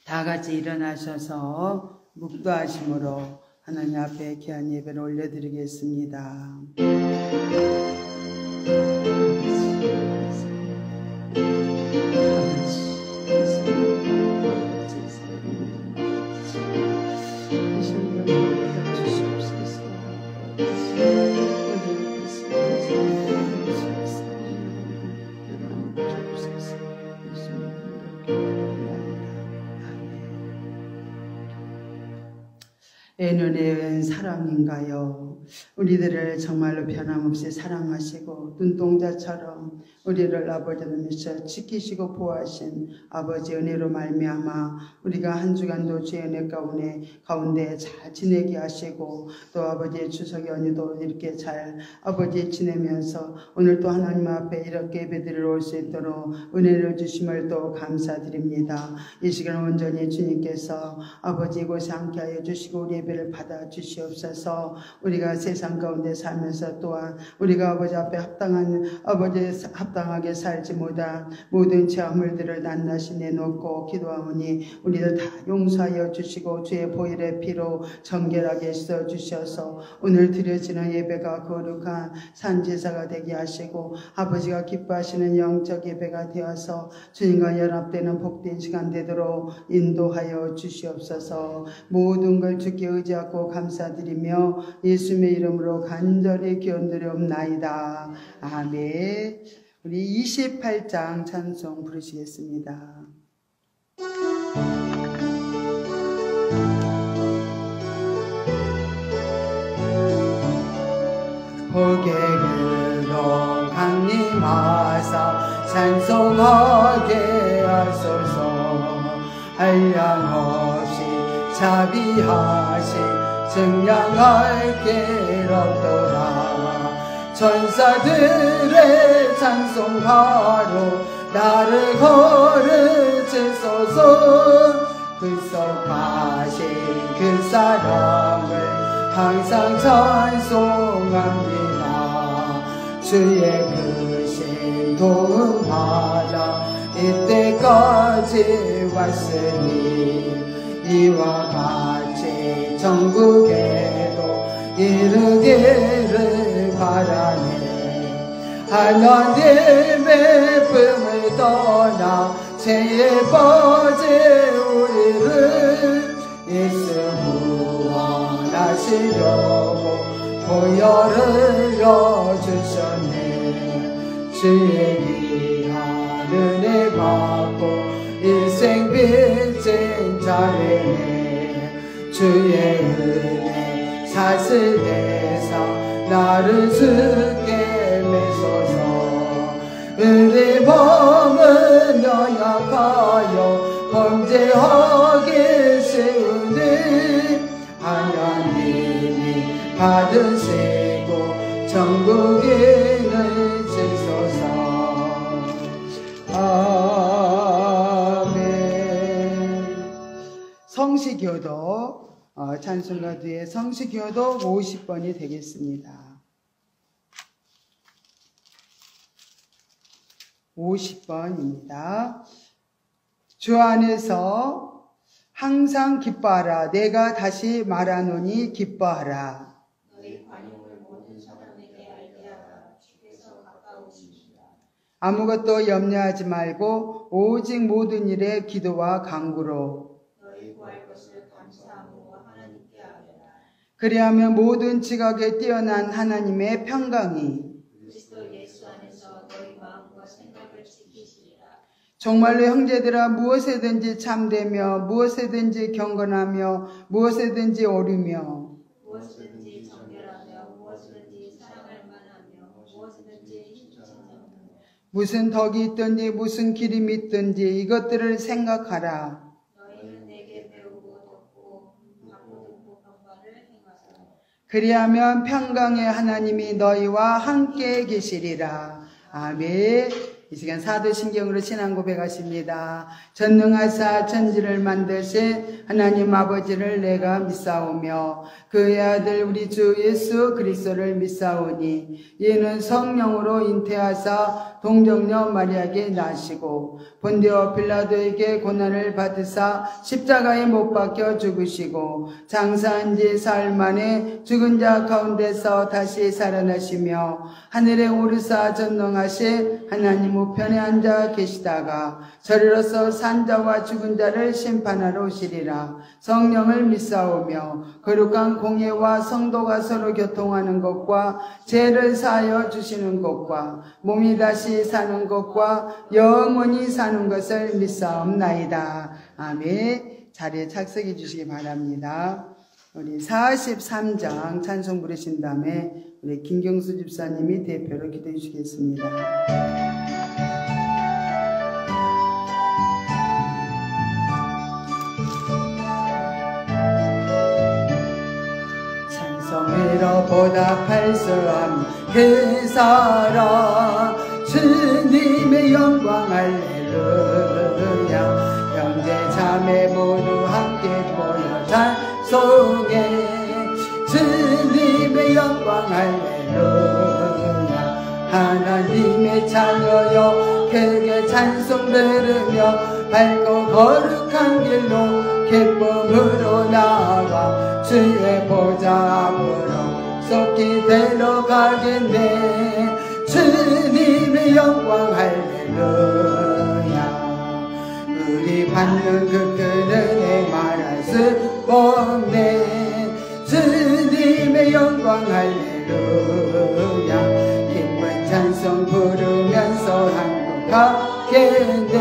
다 같이 일어나셔서 묵도하심으로 하나님 앞에 귀한 예배를 올려드리겠습니다. 애눈의 사랑인가요? 우리들을 정말로 변함없이 사랑하시고 눈동자처럼 우리를 아버지로서 지키시고 보호하신 아버지 은혜로 말미암아 우리가 한 주간도 주의 은혜 가운데 잘 지내게 하시고 또 아버지의 추석 연휴도 이렇게 잘 아버지 지내면서 오늘 또 하나님 앞에 이렇게 예배드리러 올 수 있도록 은혜를 주심을 또 감사드립니다. 이 시간 온전히 주님께서 아버지 이곳에 함께하여 주시고 우리 예배를 받아 주시옵소서. 우리가 세상 가운데 살면서 또한 우리가 아버지 앞에 합당하게 살지 못한 모든 죄악물들을 낱낱이 내놓고 기도하오니 우리를 다 용서하여 주시고 주의 보혈의 피로 정결하게 씻어 주셔서 오늘 드려지는 예배가 거룩한 산제사가 되게 하시고 아버지가 기뻐하시는 영적 예배가 되어서 주님과 연합되는 복된 시간 되도록 인도하여 주시옵소서. 모든 걸 주께 의지하고 감사드리며 예수님의 이름으로 간절히 기원드리옵나이다. 아멘. 우리 28장 찬송 부르시겠습니다. 고개로 강림하사 찬송하게 하소서. 한량없이 자비하시 증량할 길 없도다. 천사들의 찬송가로 나를 거르시소서. 불쌍하신 그 사랑을 항상 찬송합니다. 주의 크신 도움 받아 이때까지 왔으니 이와 같이 천국에도 이르기를 바라네. 하나님의 품을 떠나 죄에 빠진 우리를 예수 구원하시려고 보혈을 넣어주셨네. 주의 귀한 은혜 받고 일생 빚진 자에게 주의 은혜 사슬대사 나를 주께 메소서. 우리 몸은 연약하여 범죄하기 쉬우니 하나님이 받으시고 천국인을 주소서. 아멘. 성시교도 찬송가 뒤에 성시교도 50번이 되겠습니다. 50번입니다. 주 안에서 항상 기뻐하라. 내가 다시 말하노니 기뻐하라. 너희 관용을 모든 사람에게 알게 하라. 주께서 가까우십니다. 아무것도 염려하지 말고 오직 모든 일에 기도와 간구로 너희 구할 것을 감사함으로 하나님께 아뢰라. 그리하면 모든 지각에 뛰어난 하나님의 평강이 그리스도 예수 안에서 너희 마음과 생각을 지키시리라. 정말로 형제들아 무엇에든지 참되며 무엇에든지 경건하며 무엇에든지 오르며 무엇이든지 정결하며 무엇이든지 사랑할 만하며 무엇이든지 칭찬하며 무슨 덕이 있든지 무슨 기림이 있든지 이것들을 생각하라. 너희는 내게 배우고 듣고 평가를 행하사. 그리하면 평강의 하나님이 너희와 함께 계시리라. 아멘. 이 시간 사도신경으로 신앙 고백하십니다. 전능하사 천지를 만드신 하나님 아버지를 내가 믿사오며 그의 아들 우리 주 예수 그리스도를 믿사오니 이는 성령으로 잉태하사 동정녀 마리아에게 나시고 본디오 빌라도에게 고난을 받으사 십자가에 못 박혀 죽으시고 장사한 지 사흘 만에 죽은 자 가운데서 다시 살아나시며 하늘에 오르사 전능하신 하나님 우편에 앉아 계시다가 저리로서 산 자와 죽은 자를 심판하러 오시리라. 성령을 믿사오며 거룩한 공예와 성도가 서로 교통하는 것과 죄를 사하여 주시는 것과 몸이 다시 사는 것과 영원히 사는 것을 믿사옵나이다. 아멘. 자리에 착석해 주시기 바랍니다. 우리 43장 찬송 부르신 다음에 우리 김경수 집사님이 대표로 기도해 주시겠습니다. 찬송으로 보답할 수 없는 그 사랑 주님의 영광 할렐루야. 형제 자매 모두 함께 모여 찬송해 주님의 영광 할렐루야. 하나님의 자녀여 크게 찬송 들으며 밝고 거룩한 길로 기쁨으로 나아가 주의 보좌 앞으로 속히 들어가겠네. 주님의 영광 할렐루야. 우리 받는 그 큰 은혜 말할 수 없네. 주님의 영광 할렐루야. 기쁜 찬송 부르면서 행복하겠네.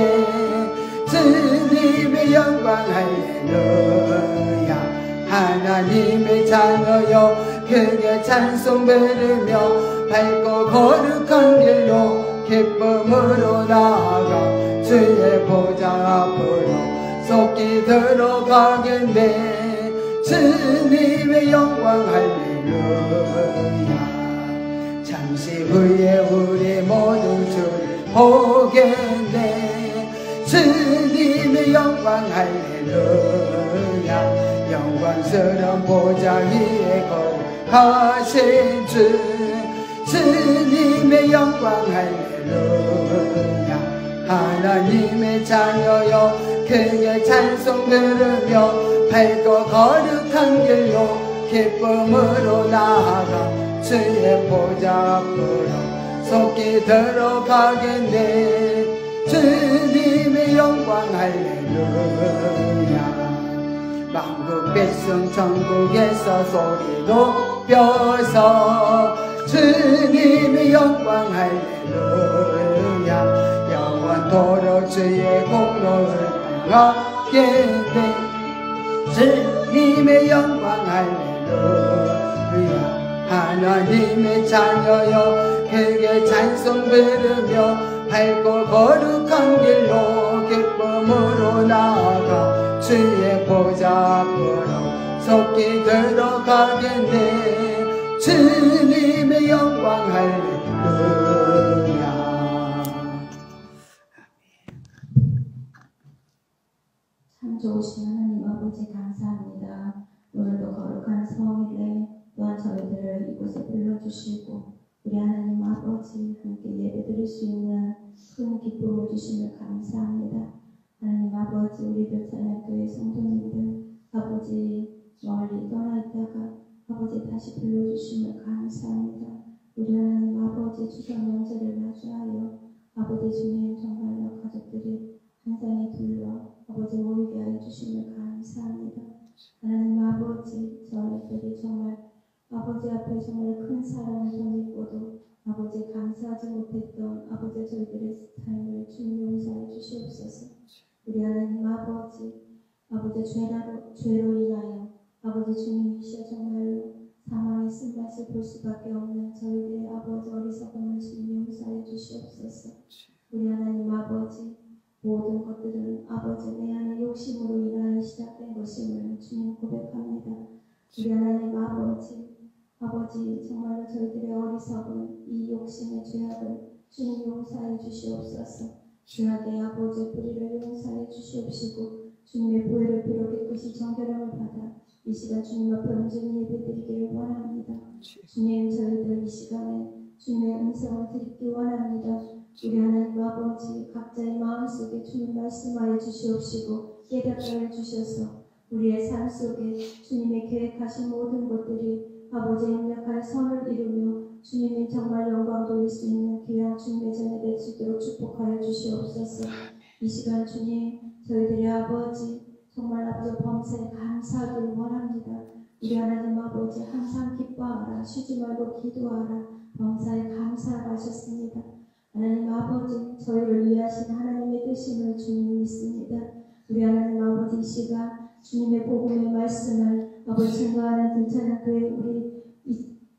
주님의 영광 할렐루야. 하나님의 자녀여 크게 찬송 부르며 밝고 거룩한 길로 기쁨으로 나아가 주의 보좌 앞으로 속히 들어가겠네. 주님의 영광 할렐루야. 잠시 후에 우리 모두 주를 보겠네. 주님의 영광 할렐루야. 영광스러운 보좌 위에 거하신 주 주님의 영광 할렐루야. 하나님의 자녀여 크게 찬송 들으며 밝고 거룩한 길로 기쁨으로 나아가 주의 보좌 앞으로 속히 들어가겠네. 주님의 영광 할렐루야. 만국 백성 천국에서 소리 높여서 주님의 영광 할렐루야. 영원토록 주의 공로를 행하겠네. 주님의 영광 할렐루야. 하나님의 자녀여 크게 찬송 부르며 밝고 거룩한 길로 기쁨으로 나아가 주의 보좌 앞으로 속히 들어가겠네. 주님의 영광 할렐루야. 참 좋으신 하나님 아버지 감사합니다. 오늘도 거룩한 성일에 또한 저희들을 이곳에 불러주시고 우리 하나님 아버지 함께 예배드릴 수 있는 큰 기쁨을 주시며 감사합니다. 하나님 아버지 우리들 찬양교회 성도님들 아버지 멀리 떠나 있다가 아버지 다시 불러주시며 감사합니다. 우리 하나님 아버지 추석 명절을 맞이하여 아버지 주님 정말로 가족들이 한 상에 둘러 아버지 모이게 하여 주시며 감사합니다. 하나님 아버지 저희들이 정말 아버지 앞에 정말 큰 사랑을 덧입고도 아버지 감사하지 못했던 아버지 저희들의 삶을 주님 용서해 주시옵소서. 우리 하나님 아버지 죄로 인하여 아버지 주님 이 시에 정말로 사망의 쓴맛을 볼 수밖에 없는 저희들의 아버지 어리석음을 주님 용서해 주시옵소서. 우리 하나님 아버지 모든 것들은 아버지 내 안의 욕심으로 인하여 시작된 것임을 주님 고백합니다. 우리 하나님 아버지 정말로 저희들의 어리석은 이 욕심의 죄악을 주님 용서해 주시옵소서. 주님의 아버지 뿌리를 용서해 주시옵시고 주님의 보혈을 비로 깨끗이 정결함을 받아 이 시간 주님 앞에 온전히 예배드리기를 원합니다. 주님, 저희들 이 시간에 주님의 음성을 드리기 원합니다. 우리 하나님 아버지 각자의 마음속에 주님 말씀하여 주시옵시고 깨닫게 해 주셔서 우리의 삶 속에 주님의 계획하신 모든 것들이 아버지의 임력할 선을 이루며 주님이 정말 영광 돌릴 수 있는 귀한 주님의 전에 될 수 있도록 축복하여 주시옵소서. 이 시간 주님, 저희들의 아버지 정말 아버지 범사에 감사하기를 원합니다. 우리 하나님 아버지 항상 기뻐하라, 쉬지 말고 기도하라, 범사에 감사하라 하셨습니다. 하나님 아버지, 저희를 위하신 하나님의 뜻임을 주님 믿습니다. 우리 하나님 아버지 이 시간 주님의 복음의 말씀을 아버지 증거하는 등찬학교에 우리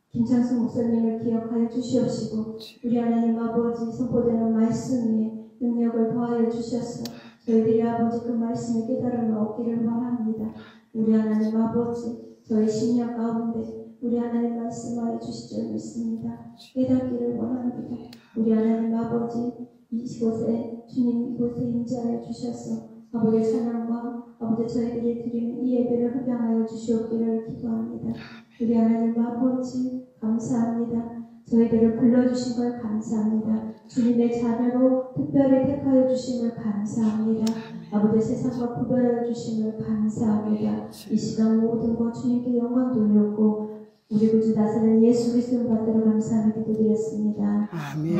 김창수 목사님을 기억하여 주시옵시고 우리 하나님 아버지 선포되는 말씀 위에 능력을 더하여 주셔서 저희들이 아버지 그 말씀의 깨달음을 얻기를 원합니다. 우리 하나님 아버지 저희 심령 가운데 우리 하나님 말씀하여 주실 줄 믿습니다. 깨닫기를 원합니다. 우리 하나님 아버지 이곳에 주님 이곳에 임재하여 주셔서 아버지의 사랑과 아버지 저희들이 드리는 이 예배를 흡양하여 주시옵기를 기도합니다. 우리 하나님 아버지 감사합니다. 저희들을 불러주신 걸 감사합니다. 주님의 자녀로 특별히 택하여 주심을 감사합니다. 아버지 세상과 구별하여 주심을 감사합니다. 이 시간 모든 것 주님께 영광 돌렸고 우리 구주 나사렛 예수 그리스도 받들어 감사하며 기도드렸습니다. 아멘.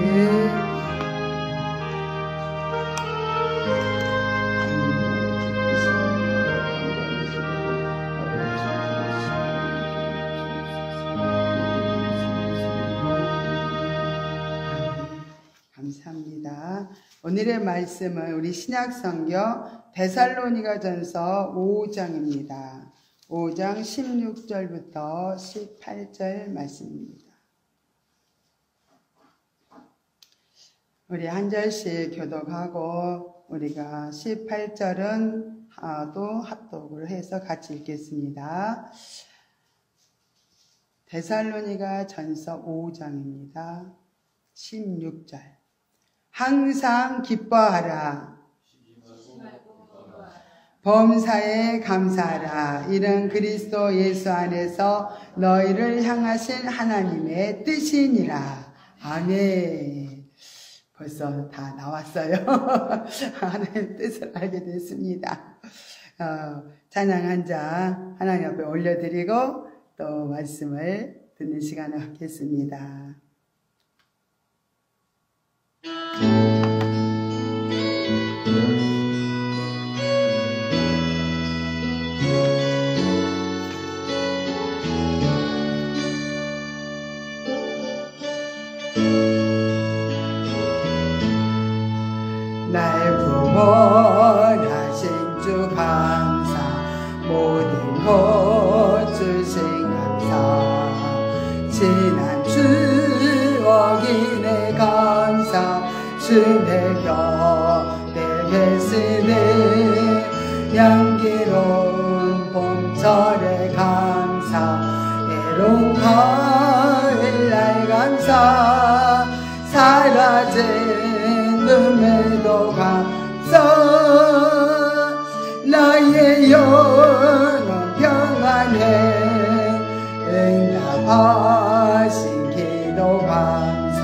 감사합니다. 오늘의 말씀은 우리 신약성경 데살로니가전서 5장입니다. 5장 16절부터 18절 말씀입니다. 우리 한 절씩 교독하고 우리가 18절은 또 합독을 해서 같이 읽겠습니다. 데살로니가전서 5장입니다. 16절 항상 기뻐하라. 범사에 감사하라. 이는 그리스도 예수 안에서 너희를 향하신 하나님의 뜻이니라. 아멘. 벌써 다 나왔어요. 하나님의 뜻을 알게 됐습니다. 찬양 한 장 하나님 앞에 올려드리고 또 말씀을 듣는 시간을 갖겠습니다. 날 구원하신 주 감사 모든 것 주신 감사 지난 추억이 내 감사 주의 곁에 계시네 향기로운 봄철의 감사 애로운 가을날 감사 사라진 눈에도 감사 나의 영혼 평안해 응답하신 기도 감사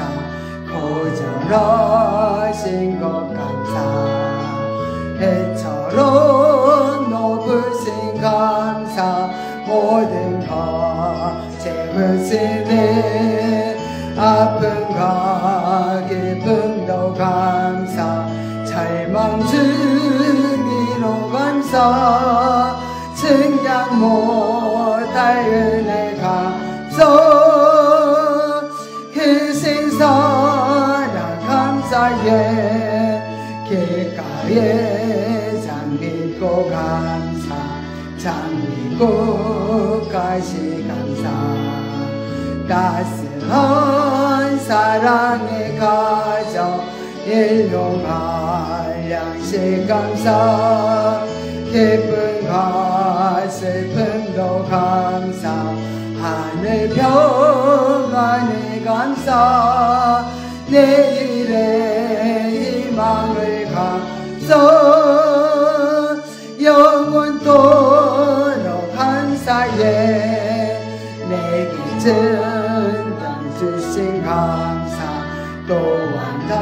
고절하신 것 감사 해처럼 높으신 감사 모든 것 채우시네 아픔과 기쁨도 감사 절망 주기로 감사 증량 못할 은혜 감사 크신 사랑 감사해 길가에 장미꽃 감사 장미꽃까지 감사 따스한 사랑의 가정 일용할 양식 감사 기쁨과 슬픔도 감사 하늘 평안의 감사 내일을 감사하소서 영원토록 감사해 내게 전장 주신 감사 또한 더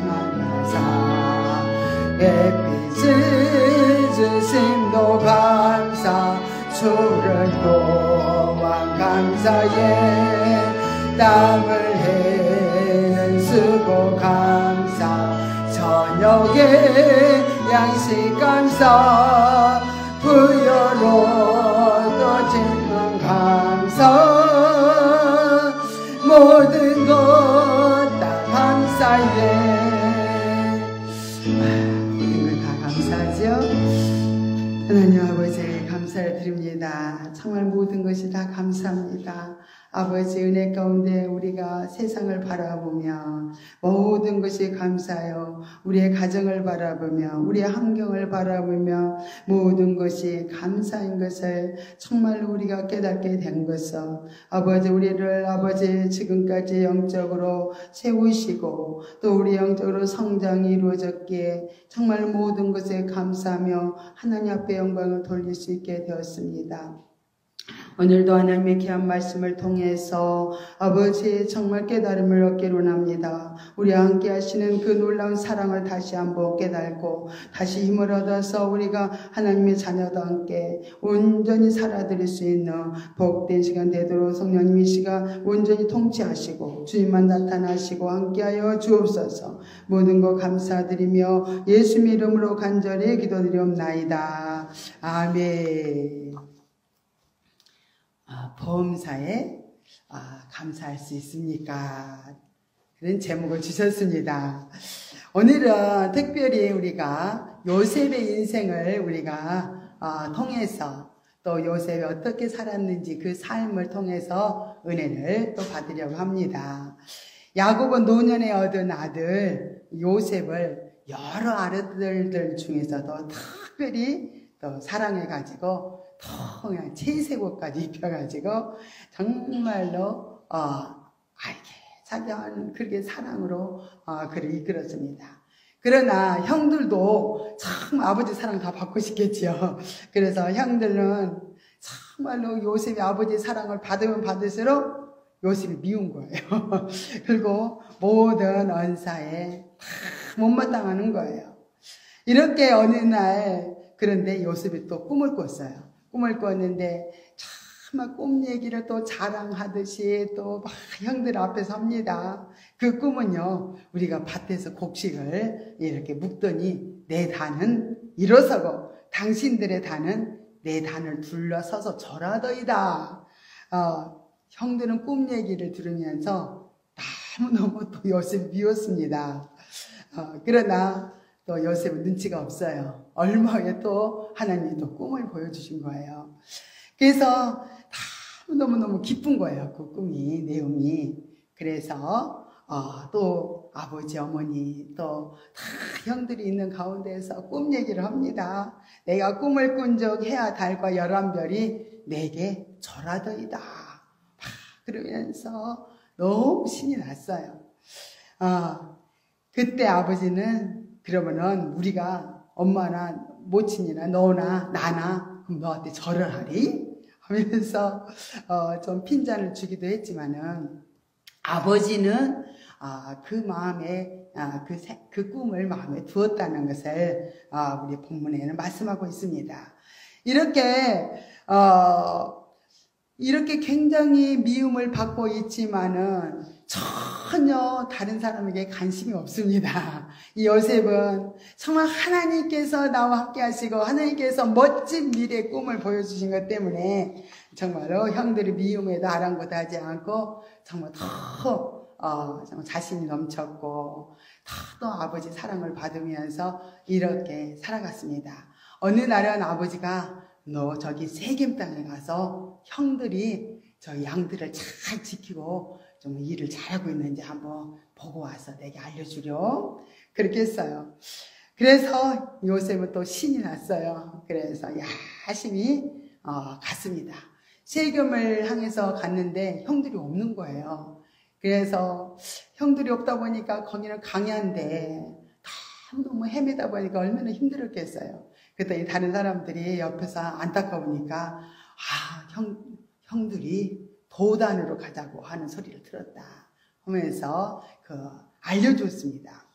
만나사 햇빛을 주심도 감사 주를 또한 감사해 땀을 해는 수고 감사 저녁에 양식 감사 부여로 또 짓는 감사 모든 것 다 감사해 모든 것 다 감사하죠. 하나님 아버지 감사를 드립니다. 정말 모든 것이 다 감사합니다. 아버지 은혜 가운데 우리가 세상을 바라보며 모든 것이 감사하여 우리의 가정을 바라보며 우리의 환경을 바라보며 모든 것이 감사인 것을 정말로 우리가 깨닫게 된 것을 아버지 우리를 아버지 지금까지 영적으로 세우시고 또 우리 영적으로 성장이 이루어졌기에 정말 모든 것에 감사하며 하나님 앞에 영광을 돌릴 수 있게 되었습니다. 오늘도 하나님의 귀한 말씀을 통해서 아버지의 정말 깨달음을 얻기를 원합니다. 우리와 함께 하시는 그 놀라운 사랑을 다시 한번 깨닫고 다시 힘을 얻어서 우리가 하나님의 자녀도 함께 온전히 살아드릴 수 있는 복된 시간 되도록 성령님 이 시간 온전히 통치하시고 주님만 나타나시고 함께하여 주옵소서. 모든 것 감사드리며 예수님 이름으로 간절히 기도드리옵나이다. 아멘. 보험사에 감사할 수 있습니까? 그런 제목을 주셨습니다. 오늘은 특별히 우리가 요셉의 인생을 우리가 통해서 또 요셉이 어떻게 살았는지 그 삶을 통해서 은혜를 또 받으려고 합니다. 야곱은 노년에 얻은 아들 요셉을 여러 아들들 중에서도 특별히 또 사랑해가지고 그냥 채색옷까지 입혀가지고 정말로 자기한 그렇게 사랑으로 그를 이끌었습니다. 그러나 형들도 참 아버지 사랑 다 받고 싶겠지요. 그래서 형들은 정말로 요셉이 아버지 사랑을 받으면 받을수록 요셉이 미운 거예요. 그리고 모든 언사에 못마땅하는 거예요. 이렇게 어느 날 그런데 요셉이 또 꿈을 꿨어요. 꿈을 꿨는데 참 꿈 얘기를 또 자랑하듯이 또 막 형들 앞에서 합니다. 그 꿈은요, 우리가 밭에서 곡식을 이렇게 묵더니 내 단은 일어서고 당신들의 단은 내 단을 둘러서서 절하더이다. 형들은 꿈 얘기를 들으면서 너무너무 또 요셉이 미웠습니다. 그러나 또 요셉은 눈치가 없어요. 얼마 후에 또 하나님이 또 꿈을 보여주신 거예요. 그래서 너무너무 기쁜 거예요. 그 꿈이, 내용이. 그래서 또 아버지, 어머니, 또 다 형들이 있는 가운데에서 꿈 얘기를 합니다. 내가 꿈을 꾼 적 해와 달과 11별이 내게 절하더이다. 그러면서 너무 신이 났어요. 그때 아버지는 그러면은 우리가 엄마나 모친이나 너나 나나 그럼 너한테 절을 하리? 하면서 좀 핀잔을 주기도 했지만은 아버지는 그 마음에 그 꿈을 마음에 두었다는 것을 우리 본문에는 말씀하고 있습니다. 이렇게 굉장히 미움을 받고 있지만은 전혀 다른 사람에게 관심이 없습니다. 이 요셉은 정말 하나님께서 나와 함께 하시고 하나님께서 멋진 미래의 꿈을 보여주신 것 때문에 정말로 형들이 미움에도 아랑곳하지 않고 정말 정말 자신이 넘쳤고 또 아버지 사랑을 받으면서 이렇게 살아갔습니다. 어느 날은 아버지가 너 저기 세겜 땅에 가서 형들이 저 양들을 잘 지키고 좀 일을 잘하고 있는지 한번 보고 와서 내게 알려주렴. 그렇게 했어요. 그래서 요셉은 또 신이 났어요. 그래서 열심히 갔습니다. 세겜을 향해서 갔는데 형들이 없는 거예요. 그래서 형들이 없다 보니까 거기는 강야인데 너무너무 헤매다 보니까 얼마나 힘들었겠어요. 그랬더니 다른 사람들이 옆에서 안타까우니까 형들이 도단으로 가자고 하는 소리를 들었다 하면서 알려줬습니다.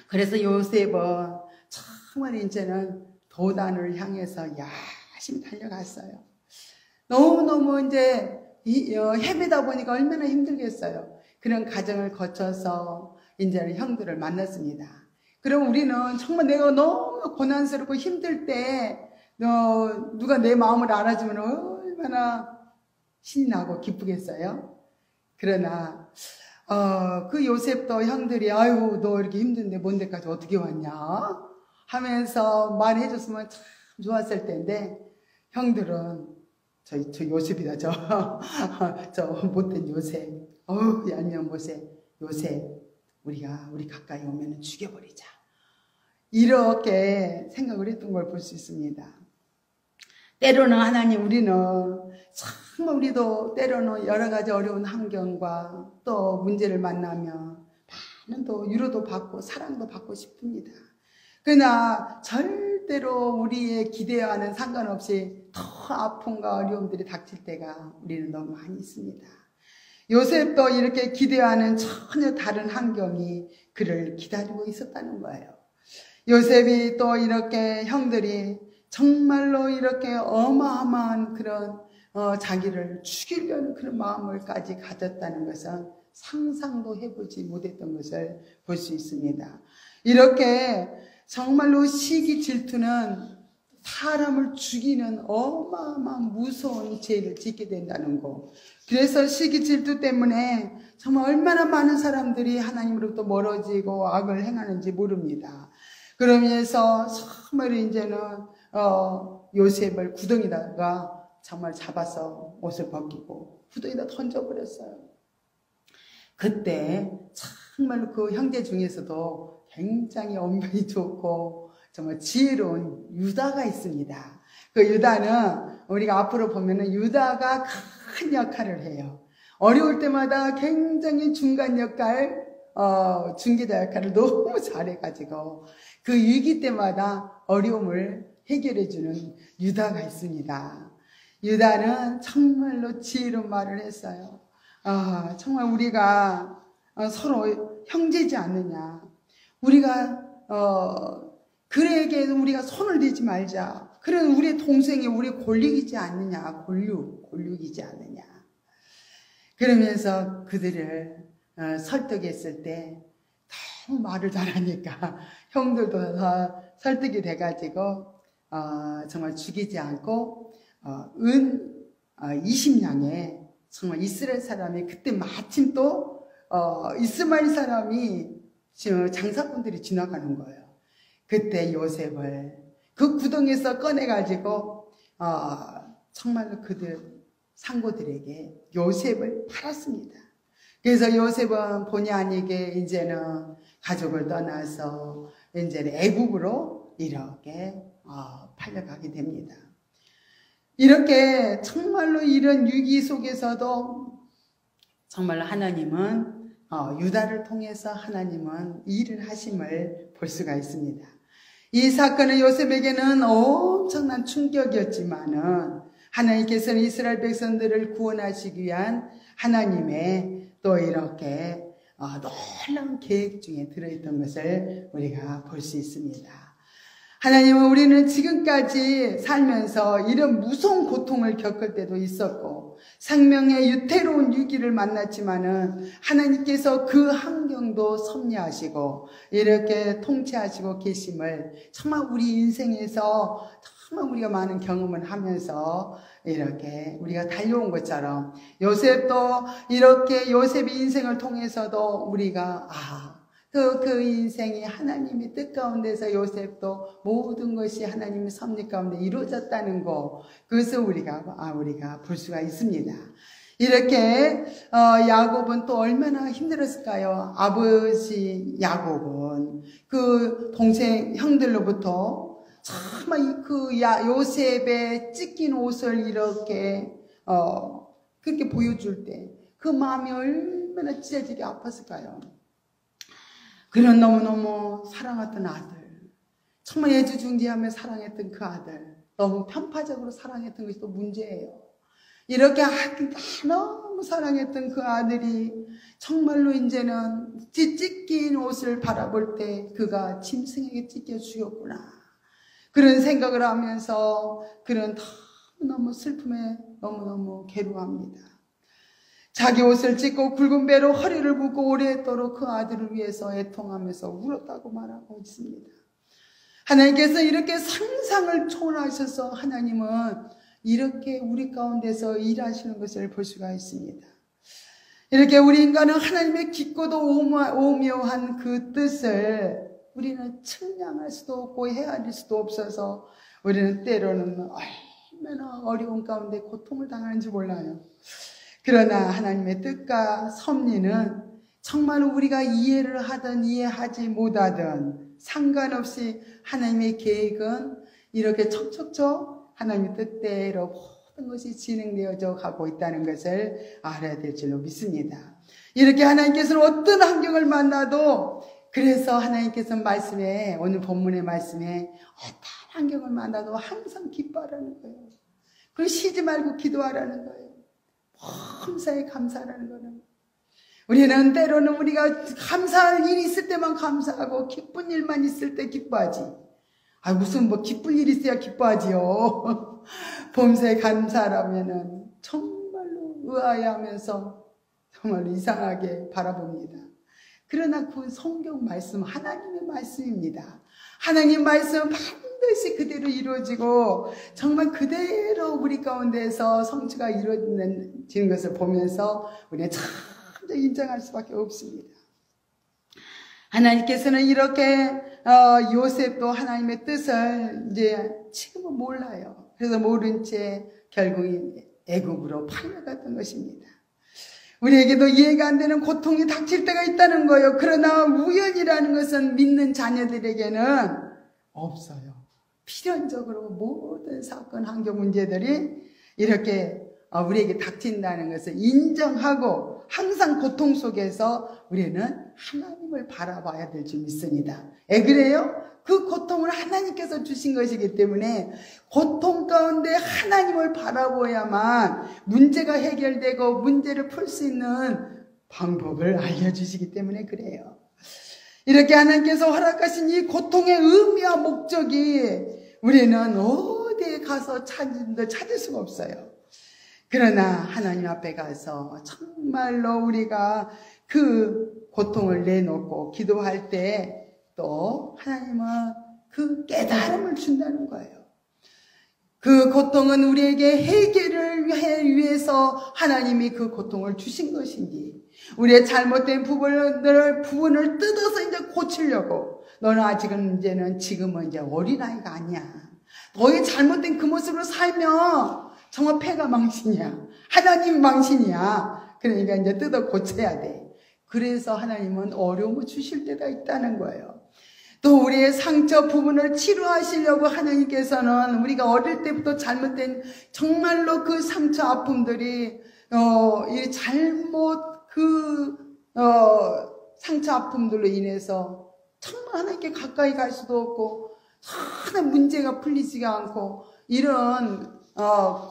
그래서 요셉은 정말 이제는 도단을 향해서 열심히 달려갔어요. 너무너무 이제 헤매다 보니까 얼마나 힘들겠어요. 그런 과정을 거쳐서 이제는 형들을 만났습니다. 그럼 우리는 정말 내가 너무 고난스럽고 힘들 때 누가 내 마음을 알아주면 얼마나 신이 나고 기쁘겠어요. 그러나 그 요셉도 형들이 아유 너 이렇게 힘든데 먼 데까지 어떻게 왔냐 하면서 말해줬으면 참 좋았을 텐데 형들은 저 요셉이다 저 못된 요셉 얄미운 요셉 우리 가까이 오면 죽여버리자 이렇게 생각을 했던 걸 볼 수 있습니다. 때로는 하나님 우리는 정말 우리도 때로는 여러 가지 어려운 환경과 또 문제를 만나면 많은 또 위로도 받고 사랑도 받고 싶습니다. 그러나 절대로 우리의 기대와는 상관없이 더 아픔과 어려움들이 닥칠 때가 우리는 너무 많이 있습니다. 요셉도 이렇게 기대와는 전혀 다른 환경이 그를 기다리고 있었다는 거예요. 요셉이 또 이렇게 형들이 정말로 이렇게 어마어마한 그런 자기를 죽이려는 그런 마음을까지 가졌다는 것은 상상도 해보지 못했던 것을 볼 수 있습니다. 이렇게 정말로 시기 질투는 사람을 죽이는 어마어마한 무서운 죄를 짓게 된다는 거. 그래서 시기 질투 때문에 정말 얼마나 많은 사람들이 하나님으로부터 멀어지고 악을 행하는지 모릅니다. 그러면서 정말 이제는 요셉을 구덩이다가 정말 잡아서 옷을 벗기고 구덩이다 던져버렸어요. 그때 정말 그 형제 중에서도 굉장히 언변이 좋고 정말 지혜로운 유다가 있습니다. 그 유다는 우리가 앞으로 보면은 유다가 큰 역할을 해요. 어려울 때마다 굉장히 중간 역할, 중개자 역할을 너무 잘해가지고 그 위기 때마다 어려움을 해결해주는 유다가 있습니다. 유다는 정말로 지혜로운 말을 했어요. 정말 우리가 서로 형제지 않느냐. 우리가 그에게 우리가 손을 대지 말자. 그런 우리 동생이 우리 골육이지 않느냐. 골육이지 않느냐. 그러면서 그들을 설득했을 때 너무 말을 잘하니까 형들도 다 설득이 돼가지고 정말 죽이지 않고 은 20냥에 정말 이스라엘 사람이 그때 마침 또 이스마엘 사람이 장사꾼들이 지나가는 거예요. 그때 요셉을 그 구덩이에서 꺼내가지고 정말로 그들 상고들에게 요셉을 팔았습니다. 그래서 요셉은 본의 아니게 이제는 가족을 떠나서 이제는 애국으로 이렇게 팔려가게 됩니다. 이렇게 정말로 이런 위기 속에서도 정말 하나님은 유다를 통해서 하나님은 일을 하심을 볼 수가 있습니다. 이 사건은 요셉에게는 엄청난 충격이었지만은 하나님께서는 이스라엘 백성들을 구원하시기 위한 하나님의 또 이렇게 놀라운 계획 중에 들어있던 것을 우리가 볼 수 있습니다. 하나님은 우리는 지금까지 살면서 이런 무서운 고통을 겪을 때도 있었고 생명의 유태로운 위기를 만났지만은 하나님께서 그 환경도 섭리하시고 이렇게 통치하시고 계심을 정말 우리 인생에서 정말 우리가 많은 경험을 하면서 이렇게 우리가 달려온 것처럼 요셉도 이렇게 요셉의 인생을 통해서도 우리가 그 인생이 하나님의 뜻 가운데서 요셉도 모든 것이 하나님의 섭리 가운데 이루어졌다는 거 그것을 우리가 볼 수가 있습니다. 이렇게 야곱은 또 얼마나 힘들었을까요? 아버지 야곱은 그 동생 형들로부터 정말 그 요셉의 찢긴 옷을 이렇게 그렇게 보여줄 때 그 마음이 얼마나 찢어지게 아팠을까요? 그런 너무너무 사랑했던 아들, 정말 애지중지하며 사랑했던 그 아들, 너무 편파적으로 사랑했던 것이 또 문제예요. 이렇게 너무 사랑했던 그 아들이 정말로 이제는 찢긴 옷을 바라볼 때 그가 짐승에게 찢겨 죽였구나. 그런 생각을 하면서 그런 너무너무 슬픔에 너무너무 괴로워합니다. 자기 옷을 찢고 굵은 배로 허리를 묶고 오래도록 그 아들을 위해서 애통하면서 울었다고 말하고 있습니다. 하나님께서 이렇게 상상을 초월하셔서 하나님은 이렇게 우리 가운데서 일하시는 것을 볼 수가 있습니다. 이렇게 우리 인간은 하나님의 깊고도 오묘한 그 뜻을 우리는 측량할 수도 없고 헤아릴 수도 없어서 우리는 때로는 얼마나 어려운 가운데 고통을 당하는지 몰라요. 그러나 하나님의 뜻과 섭리는 정말 우리가 이해를 하든 이해하지 못하든 상관없이 하나님의 계획은 이렇게 척척척 하나님의 뜻대로 모든 것이 진행되어져 가고 있다는 것을 알아야 될 줄로 믿습니다. 이렇게 하나님께서는 어떤 환경을 만나도, 그래서 하나님께서 말씀에, 오늘 본문의 말씀에 어떤 환경을 만나도 항상 기뻐하라는 거예요. 그리고 쉬지 말고 기도하라는 거예요. 범사에 감사하라는 거는, 우리는 때로는 우리가 감사할 일이 있을 때만 감사하고 기쁜 일만 있을 때 기뻐하지. 무슨 기쁜 일이 있어야 기뻐하지요. 범사에 감사하라면은 정말로 의아해하면서 정말 이상하게 바라봅니다. 그러나 그 성경 말씀, 하나님의 말씀입니다. 하나님 말씀은 반드시 그대로 이루어지고 정말 그대로 우리 가운데에서 성취가 이루어지는 것을 보면서 우리는 참 인정할 수밖에 없습니다. 하나님께서는 이렇게 요셉도 하나님의 뜻을 이제 지금은 몰라요. 그래서 모른 채 결국 애국으로 팔려갔던 것입니다. 우리에게도 이해가 안 되는 고통이 닥칠 때가 있다는 거예요. 그러나 우연이라는 것은 믿는 자녀들에게는 없어요. 필연적으로 모든 사건, 환경 문제들이 이렇게 우리에게 닥친다는 것을 인정하고 항상 고통 속에서 우리는 하나님을 바라봐야 될 줄 믿습니다. 왜 그래요? 그 고통을 하나님께서 주신 것이기 때문에 고통 가운데 하나님을 바라보야만 문제가 해결되고 문제를 풀 수 있는 방법을 알려주시기 때문에 그래요. 이렇게 하나님께서 허락하신 이 고통의 의미와 목적이 우리는 어디에 가서 찾을 수가 없어요. 그러나 하나님 앞에 가서 정말로 우리가 그 고통을 내놓고 기도할 때 또 하나님은 그 깨달음을 준다는 거예요. 그 고통은 우리에게 해결을 위해서 하나님이 그 고통을 주신 것인지, 우리의 잘못된 부분을 뜯어서 이제 고치려고, 너는 아직은 지금은 이제 어린아이가 아니야. 너의 잘못된 그 모습으로 살면 정말 폐가 망신이야. 하나님 망신이야. 그러니까 이제 뜯어 고쳐야 돼. 그래서 하나님은 어려움을 주실 때가 있다는 거예요. 또 우리의 상처 부분을 치료하시려고 하나님께서는 우리가 어릴 때부터 잘못된 정말로 그 상처 아픔들이 이 잘못 상처 아픔들로 인해서 정말 하나님께 가까이 갈 수도 없고 하나님 문제가 풀리지가 않고 이런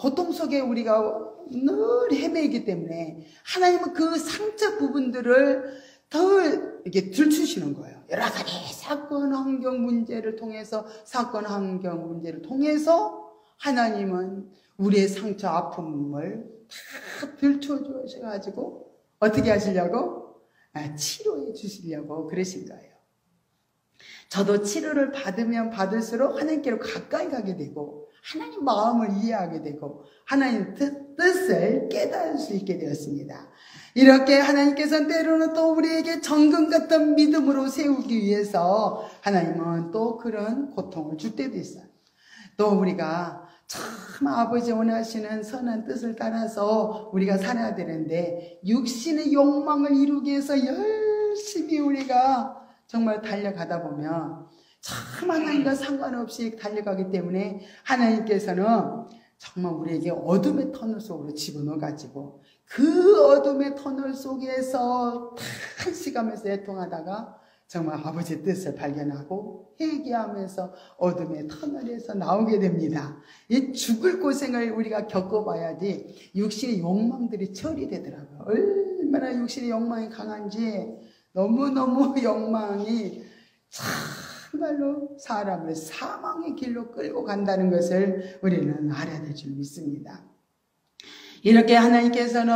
고통 속에 우리가 늘 헤매이기 때문에 하나님은 그 상처 부분들을 더 이렇게 들추시는 거예요. 여러 가지 사건 환경 문제를 통해서 하나님은 우리의 상처 아픔을 다 들춰주셔가지고 어떻게 하시려고? 치료해 주시려고 그러신 거예요. 저도 치료를 받으면 받을수록 하나님께로 가까이 가게 되고 하나님 마음을 이해하게 되고 하나님 뜻을 깨달을 수 있게 되었습니다. 이렇게 하나님께서는 때로는 또 우리에게 정금 같은 믿음으로 세우기 위해서 하나님은 또 그런 고통을 줄 때도 있어요. 또 우리가 참 아버지 원하시는 선한 뜻을 따라서 우리가 살아야 되는데 육신의 욕망을 이루기 위해서 열심히 우리가 정말 달려가다 보면 참 하나님과 상관없이 달려가기 때문에 하나님께서는 정말 우리에게 어둠의 터널 속으로 집어넣어가지고 그 어둠의 터널 속에서 탄식하면서 애통하다가 정말 아버지의 뜻을 발견하고 회개하면서 어둠의 터널에서 나오게 됩니다. 이 죽을 고생을 우리가 겪어봐야지 육신의 욕망들이 처리되더라고요. 얼마나 육신의 욕망이 강한지 너무너무 욕망이 정말로 사람을 사망의 길로 끌고 간다는 것을 우리는 알아야 될 줄 믿습니다. 이렇게 하나님께서는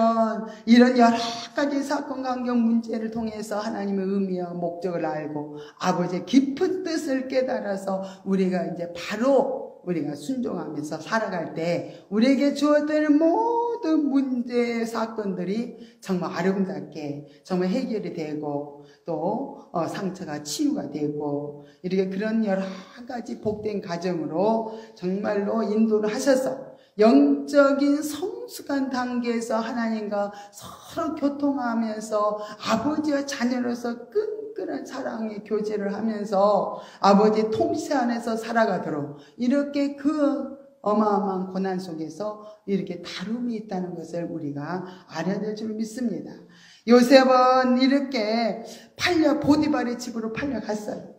이런 여러 가지 사건, 관경, 문제를 통해서 하나님의 의미와 목적을 알고 아버지의 깊은 뜻을 깨달아서 우리가 이제 바로 우리가 순종하면서 살아갈 때 우리에게 주어지는 모든 문제, 사건들이 정말 아름답게 정말 해결이 되고 또 상처가 치유가 되고 이렇게 그런 여러 가지 복된 과정으로 정말로 인도를 하셔서 영적인 성숙한 단계에서 하나님과 서로 교통하면서 아버지와 자녀로서 끈끈한 사랑의 교제를 하면서 아버지의 통치 안에서 살아가도록 이렇게 그 어마어마한 고난 속에서 이렇게 다름이 있다는 것을 우리가 알아야 될 줄 믿습니다. 요셉은 이렇게 보디발의 집으로 팔려갔어요.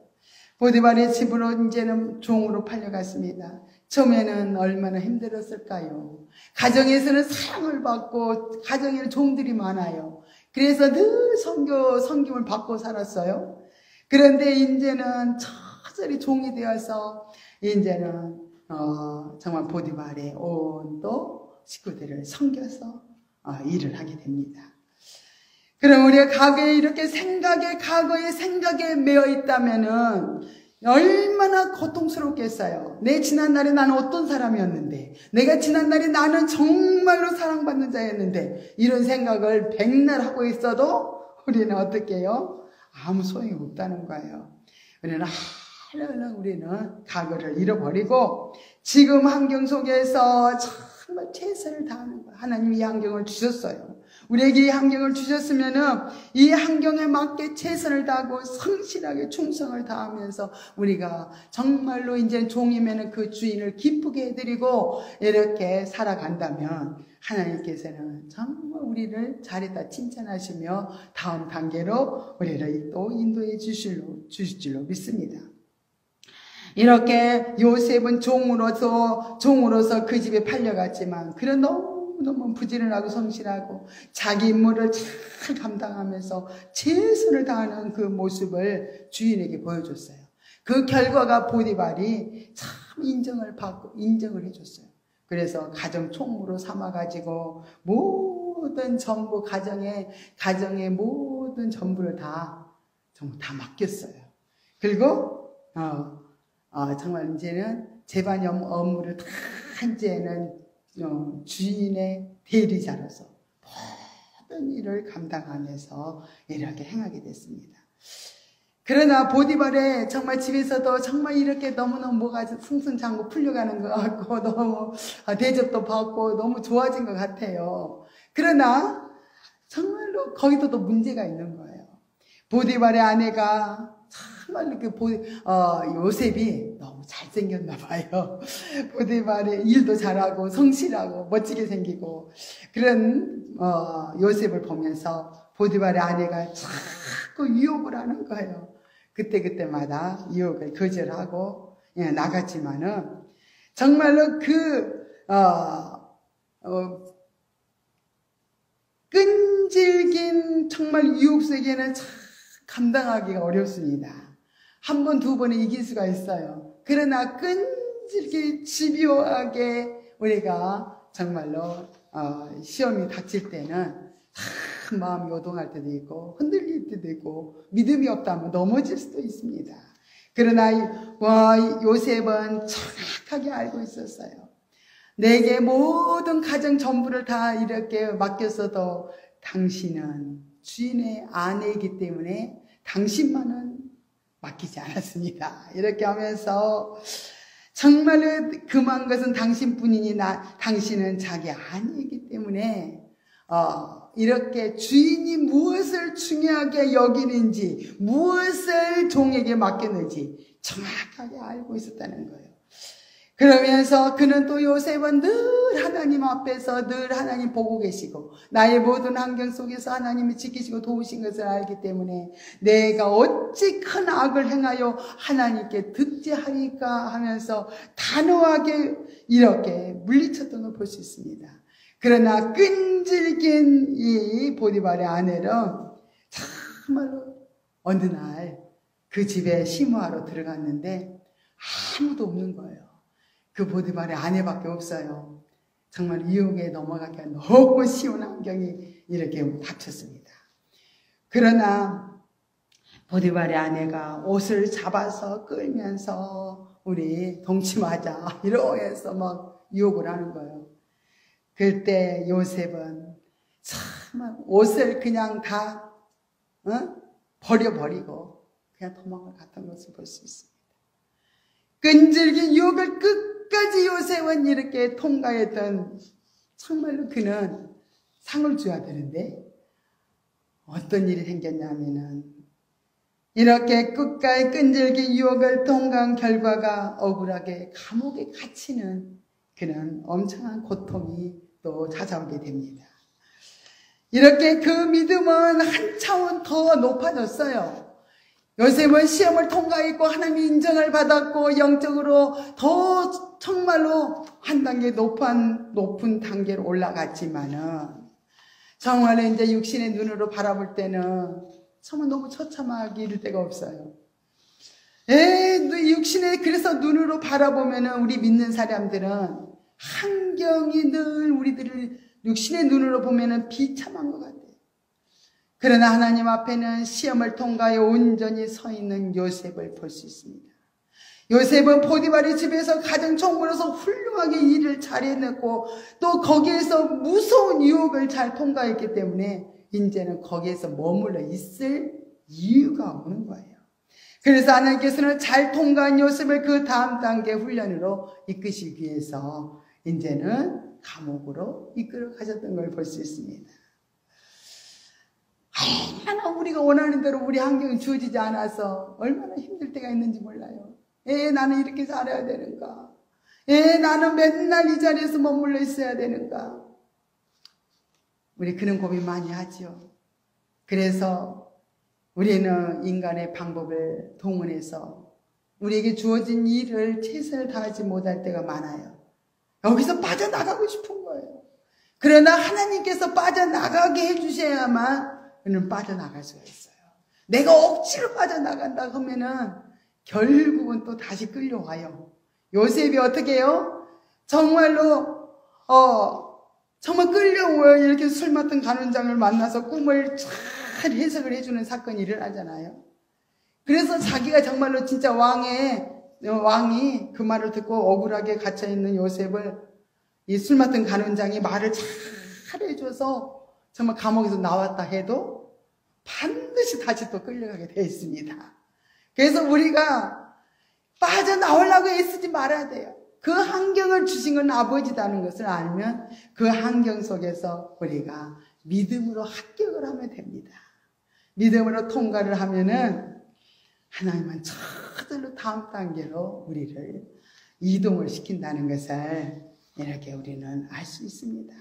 보디발의 집으로 이제는 종으로 팔려갔습니다. 처음에는 얼마나 힘들었을까요? 가정에서는 사랑을 받고 가정에는 종들이 많아요. 그래서 늘 섬김을 받고 살았어요. 그런데 이제는 처절히 종이 되어서 이제는 정말 보디발의 온 또 식구들을 섬겨서 일을 하게 됩니다. 그럼 우리가 과거에 이렇게 과거의 생각에 매여 있다면은 얼마나 고통스럽겠어요. 내 지난날에 나는 어떤 사람이었는데, 내가 지난날에 나는 정말로 사랑받는 자였는데, 이런 생각을 백날 하고 있어도 우리는 어떻게 해요? 아무 소용이 없다는 거예요. 우리는 우리는 과거를 잃어버리고 지금 환경 속에서 정말 최선을 다하는 거예요. 하나님이 이 환경을 주셨어요. 우리에게 이 환경을 주셨으면은 이 환경에 맞게 최선을 다하고 성실하게 충성을 다하면서 우리가 정말로 이제 종이면은 그 주인을 기쁘게 해드리고 이렇게 살아간다면 하나님께서는 정말 우리를 잘했다 칭찬하시며 다음 단계로 우리를 또 인도해 주실 줄로 믿습니다. 이렇게 요셉은 종으로서 그 집에 팔려갔지만 그런 너무 부지런하고 성실하고 자기 임무를 잘 감당하면서 최선을 다하는 그 모습을 주인에게 보여줬어요. 그 결과가 보디발이 참 인정을 해줬어요. 그래서 가정 총무로 삼아가지고 모든 전부 가정의 모든 전부를 정말 다 맡겼어요. 그리고 정말 이제는 재반 업무를 다 이제는 주인의 대리자로서 모든 일을 감당하면서 이렇게 행하게 됐습니다. 그러나 보디발의 정말 집에서도 정말 이렇게 너무너무 뭐가 승승장구 풀려가는 것 같고 너무 대접도 받고 너무 좋아진 것 같아요. 그러나 정말로 거기도 또 문제가 있는 거예요. 보디발의 아내가 정말로 요셉이 너무 잘생겼나 봐요. 보디발의 일도 잘하고 성실하고 멋지게 생기고 그런 요셉을 보면서 보디발의 아내가 자꾸 유혹을 하는 거예요. 그때마다 유혹을 거절하고 나갔지만은 정말로 끈질긴 정말 유혹 속에는 참 감당하기가 어렵습니다. 한 번, 두 번에 이길 수가 있어요. 그러나 끈질기게 집요하게 우리가 정말로 시험이 닥칠 때는 참 마음이 요동할 때도 있고 흔들릴 때도 있고 믿음이 없다면 넘어질 수도 있습니다. 그러나 요셉은 정확하게 알고 있었어요. 내게 모든 가정 전부를 다 이렇게 맡겼어도 당신은 주인의 아내이기 때문에 당신만은 맡기지 않았습니다. 이렇게 하면서 정말로 금한 것은 당신뿐이니 당신은 자기 아내이기 때문에 이렇게 주인이 무엇을 중요하게 여기는지 무엇을 종에게 맡겼는지 정확하게 알고 있었다는 거예요. 그러면서 그는 또 요셉은 늘 하나님 앞에서 늘 하나님 보고 계시고 나의 모든 환경 속에서 하나님이 지키시고 도우신 것을 알기 때문에 내가 어찌 큰 악을 행하여 하나님께 득죄하리까 하면서 단호하게 이렇게 물리쳤던 걸 볼 수 있습니다. 그러나 끈질긴 이 보디발의 아내는 정말로 어느 날 그 집에 심호하러 들어갔는데 아무도 없는 거예요. 그 보디발의 아내밖에 없어요. 정말 유혹에 넘어가기가 너무 쉬운 환경이 이렇게 닥쳤습니다. 그러나 보디발의 아내가 옷을 잡아서 끌면서 우리 동침하자 이러면서 막 유혹을 하는 거예요. 그때 요셉은 정말 옷을 그냥 다 버려버리고 그냥 도망을 갔던 것을 볼 수 있습니다. 끈질긴 유혹을 끝까지 요셉은 이렇게 통과했던, 정말로 그는 상을 줘야 되는데 어떤 일이 생겼냐면은 이렇게 끝까지 끈질긴 유혹을 통과한 결과가 억울하게 감옥에 갇히는 그런 엄청난 고통이 또 찾아오게 됩니다. 이렇게 그 믿음은 한 차원 더 높아졌어요. 요셉은 시험을 통과했고 하나님의 인정을 받았고 영적으로 더 정말로 한 단계 높은 단계로 올라갔지만은 정말로 이제 육신의 눈으로 바라볼 때는 정말 너무 처참하게 이를 데가 없어요. 육신의 그래서 눈으로 바라보면은 우리 믿는 사람들은 환경이 늘 우리들을 육신의 눈으로 보면은 비참한 것 같아요. 그러나 하나님 앞에는 시험을 통과해 온전히 서 있는 요셉을 볼 수 있습니다. 요셉은 보디발의 집에서 가장 총무로서 훌륭하게 일을 잘 해냈고 또 거기에서 무서운 유혹을 잘 통과했기 때문에 이제는 거기에서 머물러 있을 이유가 없는 거예요. 그래서 하나님께서는 잘 통과한 요셉을 그 다음 단계 훈련으로 이끄시기 위해서 이제는 감옥으로 이끌어 가셨던 걸 볼 수 있습니다. 얼마나 우리가 원하는 대로 우리 환경이 주어지지 않아서 얼마나 힘들 때가 있는지 몰라요. 나는 이렇게 살아야 되는가? 나는 맨날 이 자리에서 머물러 있어야 되는가? 우리 그런 고민 많이 하죠. 그래서 우리는 인간의 방법을 동원해서 우리에게 주어진 일을 최선을 다하지 못할 때가 많아요. 여기서 빠져나가고 싶은 거예요. 그러나 하나님께서 빠져나가게 해주셔야만 우리는 빠져나갈 수가 있어요. 내가 억지로 빠져나간다 하면은 결국은 또 다시 끌려와요. 요셉이 어떻게 해요? 정말로 정말 끌려와요. 이렇게 술 맡은 간원장을 만나서 꿈을 잘 해석을 해주는 사건이 일어나잖아요. 그래서 자기가 정말로 진짜 왕이 그 말을 듣고 억울하게 갇혀있는 요셉을 이 술 맡은 간원장이 말을 잘 해줘서 정말 감옥에서 나왔다 해도 반드시 다시 또 끌려가게 되어 있습니다. 그래서 우리가 빠져나오려고 애쓰지 말아야 돼요. 그 환경을 주신 건 아버지다는 것을 알면 그 환경 속에서 우리가 믿음으로 합격을 하면 됩니다. 믿음으로 통과를 하면은 하나님은 저절로 다음 단계로 우리를 이동을 시킨다는 것을 이렇게 우리는 알 수 있습니다.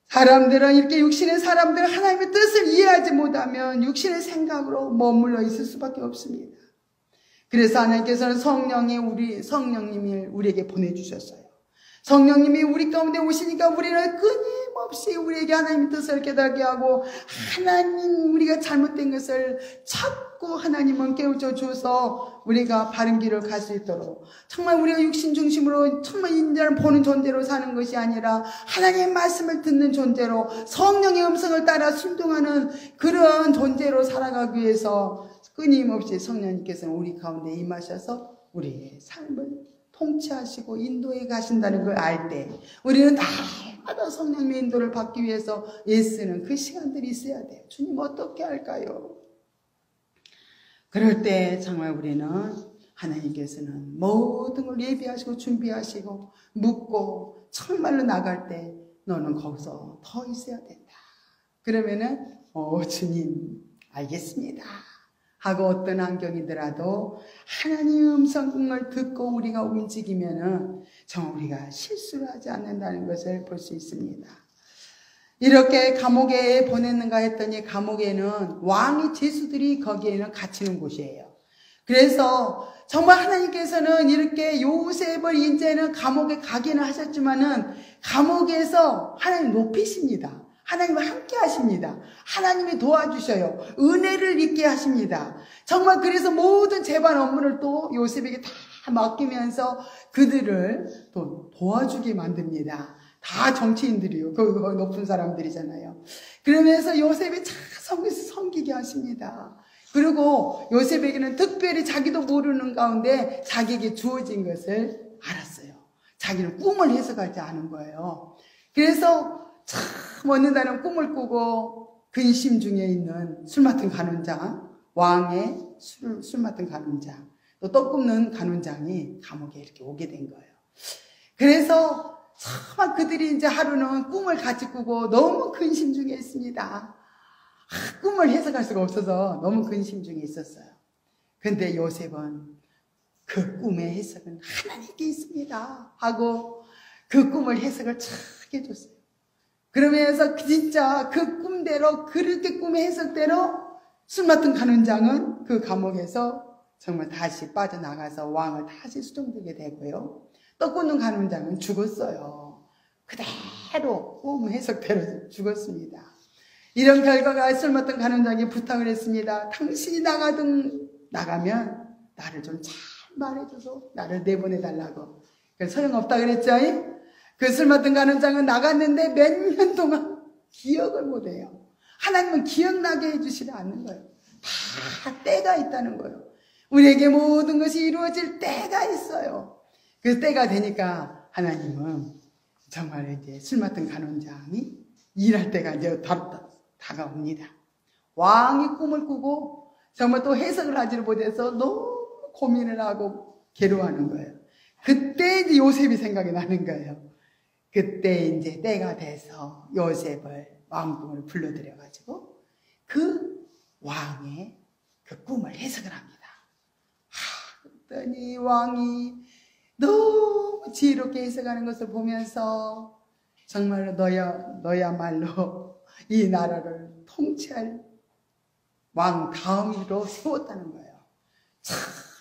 사람들은 이렇게 육신의 사람들은 하나님의 뜻을 이해하지 못하면 육신의 생각으로 머물러 있을 수밖에 없습니다. 그래서 하나님께서는 성령님을 우리에게 보내주셨어요. 성령님이 우리 가운데 오시니까 우리는 끊임없이 우리에게 하나님의 뜻을 깨닫게 하고 하나님 우리가 잘못된 것을 자꾸 하나님은 깨우쳐 줘서 우리가 바른 길을 갈 수 있도록 정말 우리가 육신 중심으로 정말 인자를 보는 존재로 사는 것이 아니라 하나님의 말씀을 듣는 존재로 성령의 음성을 따라 순종하는 그런 존재로 살아가기 위해서 끊임없이 성령님께서는 우리 가운데 임하셔서 우리의 삶을 통치하시고 인도해 가신다는 걸 알 때 우리는 날마다 성령의 인도를 받기 위해서 애쓰는 그 시간들이 있어야 돼요. 주님 어떻게 할까요? 그럴 때 정말 우리는 하나님께서는 모든 걸 예비하시고 준비하시고 묻고 정말로 나갈 때 너는 거기서 더 있어야 된다. 그러면은 주님 알겠습니다 하고 어떤 환경이더라도 하나님의 음성을 듣고 우리가 움직이면은 정말 우리가 실수를 하지 않는다는 것을 볼 수 있습니다. 이렇게 감옥에 보냈는가 했더니 감옥에는 왕의 죄수들이 거기에는 갇히는 곳이에요. 그래서 정말 하나님께서는 이렇게 요셉을 이제는 감옥에 가기는 하셨지만은 감옥에서 하나님 높이십니다. 하나님과 함께 하십니다. 하나님이 도와주셔요. 은혜를 입게 하십니다. 정말 그래서 모든 재반 업무를 또 요셉에게 다 맡기면서 그들을 또 도와주게 만듭니다. 다 정치인들이요. 그 높은 사람들이잖아요. 그러면서 요셉이 잘 섬기게 하십니다. 그리고 요셉에게는 특별히 자기도 모르는 가운데 자기에게 주어진 것을 알았어요. 자기는 꿈을 해석하지 않은 거예요. 그래서 참 어느 날은 꿈을 꾸고 근심 중에 있는 술 맡은 간원장, 왕의 술 맡은 간원장, 또 떡 굽는 간원장이 감옥에 이렇게 오게 된 거예요. 그래서 참 그들이 이제 하루는 꿈을 같이 꾸고 너무 근심 중에 있습니다. 꿈을 해석할 수가 없어서 너무 근심 중에 있었어요. 근데 요셉은 그 꿈의 해석은 하나님께 있습니다 하고 그 꿈을 해석을 잘 해줬어요. 그러면서 진짜 그 꿈대로 그렇게 꿈의 해석대로 술 맡은 간원장은 그 감옥에서 정말 다시 빠져나가서 왕을 다시 수종되게 되고요. 떡 굽는 간원장은 죽었어요. 그대로 꿈 해석대로 죽었습니다. 이런 결과가 술 맡은 간원장이 부탁을 했습니다. 당신이 나가면 나를 좀 잘 말해줘서 나를 내보내달라고. 소용없다 그랬죠? 그 술 맡은 간원장은 나갔는데 몇 년 동안 기억을 못해요. 하나님은 기억나게 해주시지 않는 거예요. 다 때가 있다는 거예요. 우리에게 모든 것이 이루어질 때가 있어요. 그 때가 되니까 하나님은 정말 이제 술 맡은 간원장이 일할 때가 이제 다가옵니다. 왕이 꿈을 꾸고 정말 또 해석을 하지를 못해서 너무 고민을 하고 괴로워하는 거예요. 그때 이제 요셉이 생각이 나는 거예요. 그때 이제 때가 돼서 요셉을 왕궁으로 불러들여가지고 그 왕의 그 꿈을 해석을 합니다. 그랬더니 왕이 너무 지혜롭게 해석하는 것을 보면서 정말로 너야말로 이 나라를 통치할 왕 다음으로 세웠다는 거예요. 참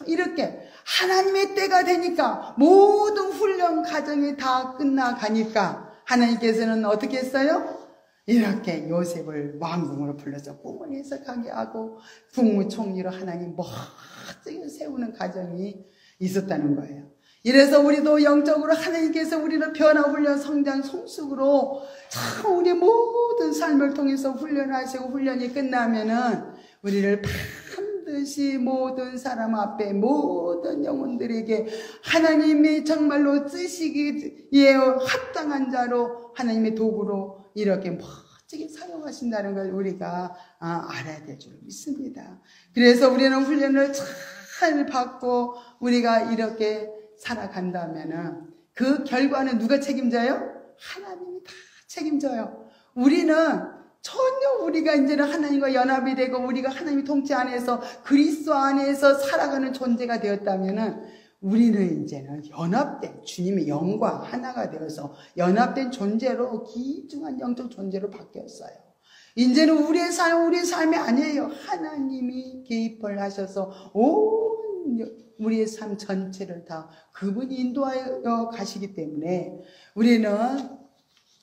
이렇게 하나님의 때가 되니까 모든 훈련 과정이 다 끝나가니까 하나님께서는 어떻게 했어요? 이렇게 요셉을 왕궁으로 불러서 꿈을 해석하게 하고 국무총리로 하나님 멋지게 세우는 과정이 있었다는 거예요. 이래서 우리도 영적으로 하나님께서 우리를 변화훈련 성장 성숙으로 참 우리 모든 삶을 통해서 훈련하시고 훈련이 끝나면은 우리를 반드시 모든 사람 앞에 모든 영혼들에게 하나님이 정말로 쓰시기에 합당한 자로 하나님의 도구로 이렇게 멋지게 사용하신다는 걸 우리가 알아야 될 줄 믿습니다. 그래서 우리는 훈련을 잘 받고 우리가 이렇게 살아간다면은 그 결과는 누가 책임져요? 하나님이 다 책임져요. 우리는 전혀 우리가 이제는 하나님과 연합이 되고 우리가 하나님의 통치 안에서 그리스도 안에서 살아가는 존재가 되었다면은 우리는 이제는 연합된 주님의 영과 하나가 되어서 연합된 존재로 귀중한 영적 존재로 바뀌었어요. 이제는 우리의 삶이 아니에요. 하나님이 개입을 하셔서 온 우리의 삶 전체를 다 그분이 인도하여 가시기 때문에 우리는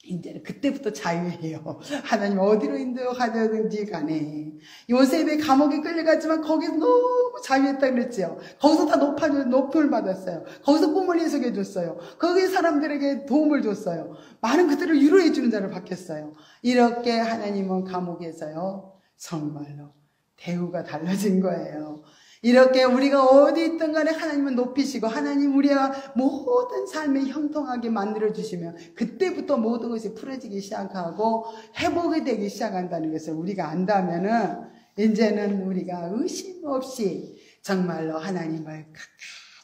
이제 그때부터 자유예요. 하나님 어디로 인도하든지 간에 요셉의 감옥에 끌려갔지만 거기서 너무 자유했다 그랬죠. 거기서 다 높임을 받았어요. 거기서 꿈을 해석해 줬어요. 거기 사람들에게 도움을 줬어요. 많은 그들을 위로해 주는 자를 바뀌었어요. 이렇게 하나님은 감옥에서요 정말로 대우가 달라진 거예요. 이렇게 우리가 어디 있든 간에 하나님은 높이시고 하나님 우리가 모든 삶에 형통하게 만들어주시면 그때부터 모든 것이 풀어지기 시작하고 회복이 되기 시작한다는 것을 우리가 안다면은 이제는 우리가 의심 없이 정말로 하나님을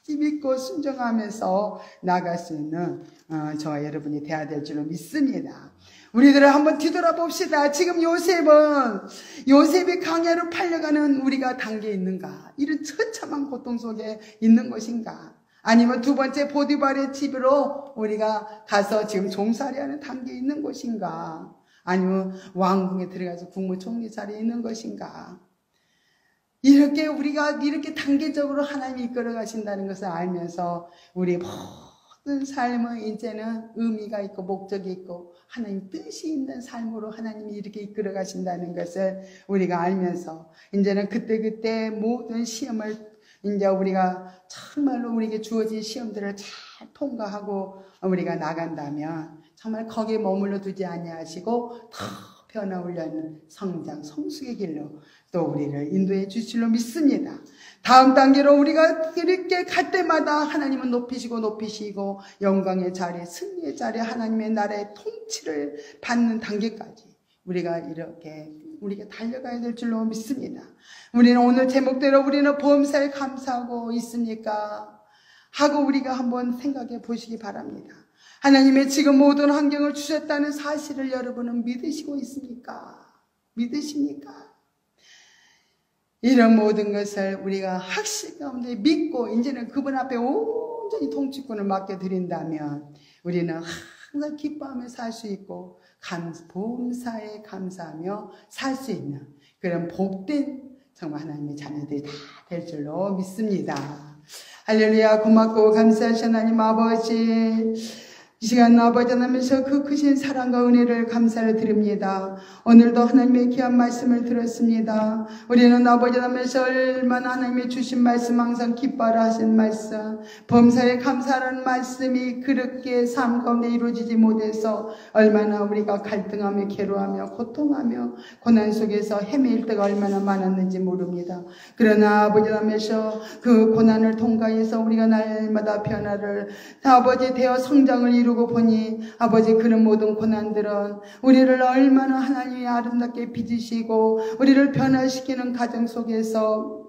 믿고 순종하면서 나갈 수 있는 저와 여러분이 되어야 될 줄로 믿습니다. 우리들을 한번 뒤돌아봅시다. 지금 요셉이 광야로 팔려가는 우리가 단계에 있는가? 이런 처참한 고통 속에 있는 것인가? 아니면 두 번째 보디발의 집으로 우리가 가서 지금 종살이하는 단계에 있는 것인가? 아니면 왕궁에 들어가서 국무총리 자리에 있는 것인가? 이렇게 우리가 이렇게 단계적으로 하나님이 이끌어 가신다는 것을 알면서 우리 모든 삶은 이제는 의미가 있고 목적이 있고 하나님 뜻이 있는 삶으로 하나님이 이렇게 이끌어 가신다는 것을 우리가 알면서 이제는 그때그때 모든 시험을 이제 우리가 정말로 우리에게 주어진 시험들을 잘 통과하고 우리가 나간다면 정말 거기에 머물러 두지 아니하시고 더 변화올려는 성장, 성숙의 길로 또 우리를 인도해 주실로 믿습니다. 다음 단계로 우리가 이렇게 갈 때마다 하나님은 높이시고 영광의 자리에, 승리의 자리에 하나님의 나라의 통치를 받는 단계까지 우리가 우리가 달려가야 될 줄로 믿습니다. 우리는 오늘 제목대로 우리는 보험사에 감사하고 있습니까? 하고 우리가 한번 생각해 보시기 바랍니다. 하나님의 지금 모든 환경을 주셨다는 사실을 여러분은 믿으시고 있습니까? 믿으십니까? 이런 모든 것을 우리가 확신 가운데 믿고 이제는 그분 앞에 온전히 통치권을 맡겨드린다면 우리는 항상 기뻐하며 살 수 있고 보험사에 감사하며 살 수 있는 그런 복된 정말 하나님의 자녀들이 다 될 줄로 믿습니다. 할렐루야. 고맙고 감사하신 하나님 아버지, 이 시간 아버지 하나님께서 그 크신 사랑과 은혜를 감사를 드립니다. 오늘도 하나님의 귀한 말씀을 들었습니다. 우리는 아버지 하나님께서 얼마나 하나님의 주신 말씀 항상 기뻐하라 하신 말씀, 범사에 감사하는 말씀이 그렇게 삶 가운데 이루어지지 못해서 얼마나 우리가 갈등하며 괴로워하며 고통하며 고난 속에서 헤매일 때가 얼마나 많았는지 모릅니다. 그러나 아버지 하나님께서 그 고난을 통과해서 우리가 날마다 변화를 아버지 되어 성장을 이루고 보니 아버지 그런 모든 고난들은 우리를 얼마나 하나님이 아름답게 빚으시고 우리를 변화시키는 과정 속에서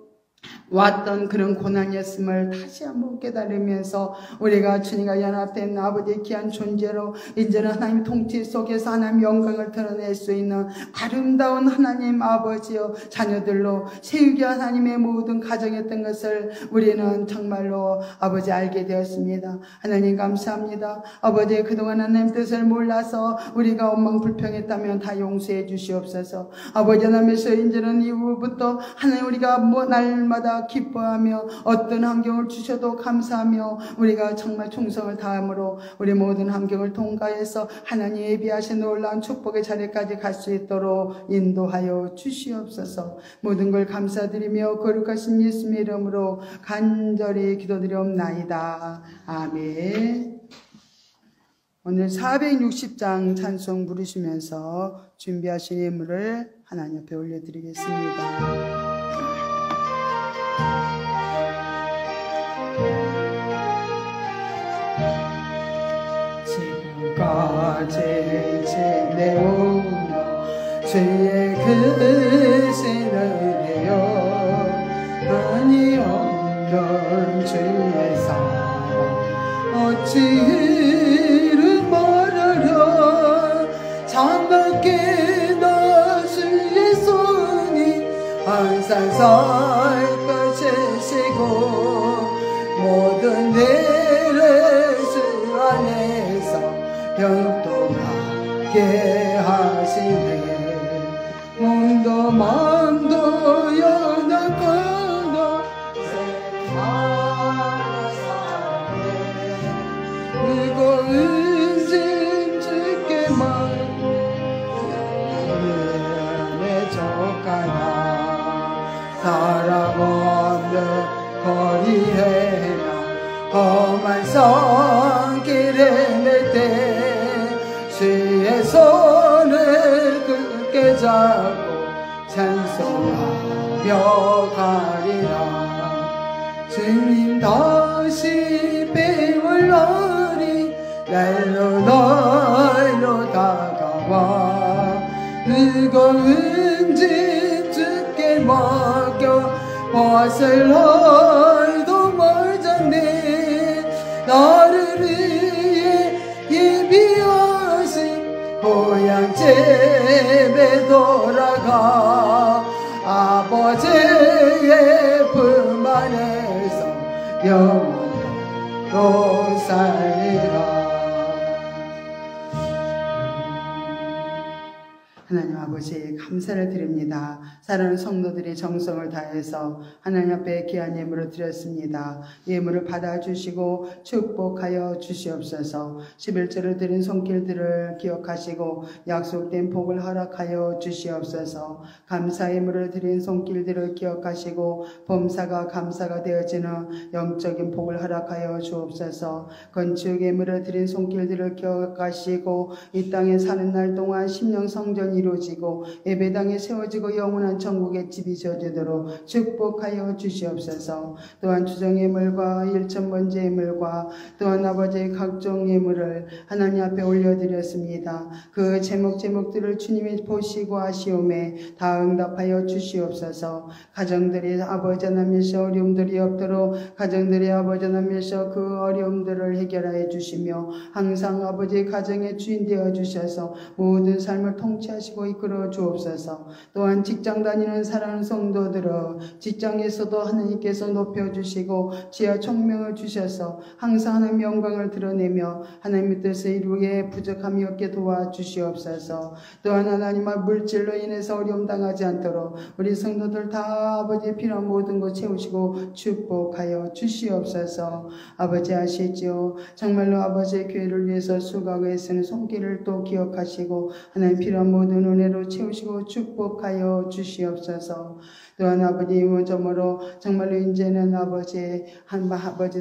왔던 그런 고난이었음을 다시 한번 깨달으면서 우리가 주님과 연합된 아버지의 귀한 존재로 이제는 하나님 통치 속에서 하나님 영광을 드러낼 수 있는 아름다운 하나님 아버지여 자녀들로 세우기 하나님의 모든 가정이었던 것을 우리는 정말로 아버지 알게 되었습니다. 하나님 감사합니다. 아버지 그동안 하나님 뜻을 몰라서 우리가 원망불평했다면 다 용서해 주시옵소서. 아버지 하나님께서 이제는 이후부터 하나님 우리가 날마다 기뻐하며 어떤 환경을 주셔도 감사하며 우리가 정말 충성을 다함으로 우리 모든 환경을 통과해서 하나님 예비하신 놀라운 축복의 자리까지 갈 수 있도록 인도하여 주시옵소서. 모든 걸 감사드리며 거룩하신 예수님의 이름으로 간절히 기도드리옵나이다. 아멘. 오늘 460장 찬송 부르시면서 준비하신 예물을 하나님 앞에 올려드리겠습니다. 지금까지 지내오며 주의 크신 은혜여 아니 없던 주의 사랑 어찌 이름 말하랴 장갑게 나 주의 손이 항상 살 것이시고 모든 일을 주 안에서 영통하게 하시네. 몸도 마음도 연약하다 무거운 짐 주께만 내 족하나 사랑 없는 거리에나 험한 손길에 낼 때 주의 손을 굳게 잡고 찬송하며 가리라. 주님 다시 배울러니 날로 다가와 무거운 짐 주께 맡겨 벗을 너희도 멀잖네. 너를 위해 예비하신 고향 집에 돌아가 아버지의 품 안에서 영원토록 살리라. 하나님 아버지 감사를 드립니다. 사랑하는 성도들이 정성을 다해서 하나님 앞에 귀한 예물을 드렸습니다. 예물을 받아주시고 축복하여 주시옵소서. 11조를 드린 손길들을 기억하시고 약속된 복을 허락하여 주시옵소서. 감사 예물을 드린 손길들을 기억하시고 범사가 감사가 되어지는 영적인 복을 허락하여 주옵소서. 건축 예물을 드린 손길들을 기억하시고 이 땅에 사는 날 동안 심령 성전이 이루어지고 예배당에 세워지고 영원한 천국의 집이 저주도록 축복하여 주시옵소서. 또한 주정 예물과 일천번제 예물과 또한 아버지의 각종 예물을 하나님 앞에 올려드렸습니다. 그 제목들을 주님이 보시고 아시오매 다 응답하여 주시옵소서. 가정들이 아버지 하나님께서 어려움들이 없도록 가정들이 아버지 하나님께서 그 어려움들을 해결하여 주시며 항상 아버지의 가정의 주인 되어 주셔서 모든 삶을 통치하시고 이끌어 주옵소서. 또한 직장 다니는 사랑하는 성도들은 직장에서도 하나님께서 높여주시고 지하 총명을 주셔서 항상 하나님의 영광을 드러내며 하나님의 뜻을 이루게 부족함이 없게 도와주시옵소서. 또한 하나님의 물질로 인해서 어려움 당하지 않도록 우리 성도들 다 아버지의 필요한 모든 것 채우시고 축복하여 주시옵소서. 아버지 아시죠? 정말로 아버지의 교회를 위해서 수고하고 애쓰는 손길을 또 기억하시고 하나님 필요한 모든 은혜로 채우시고 축복하여 주시옵소서. 또한 아버지 이모저모로 정말로 이제는 아버지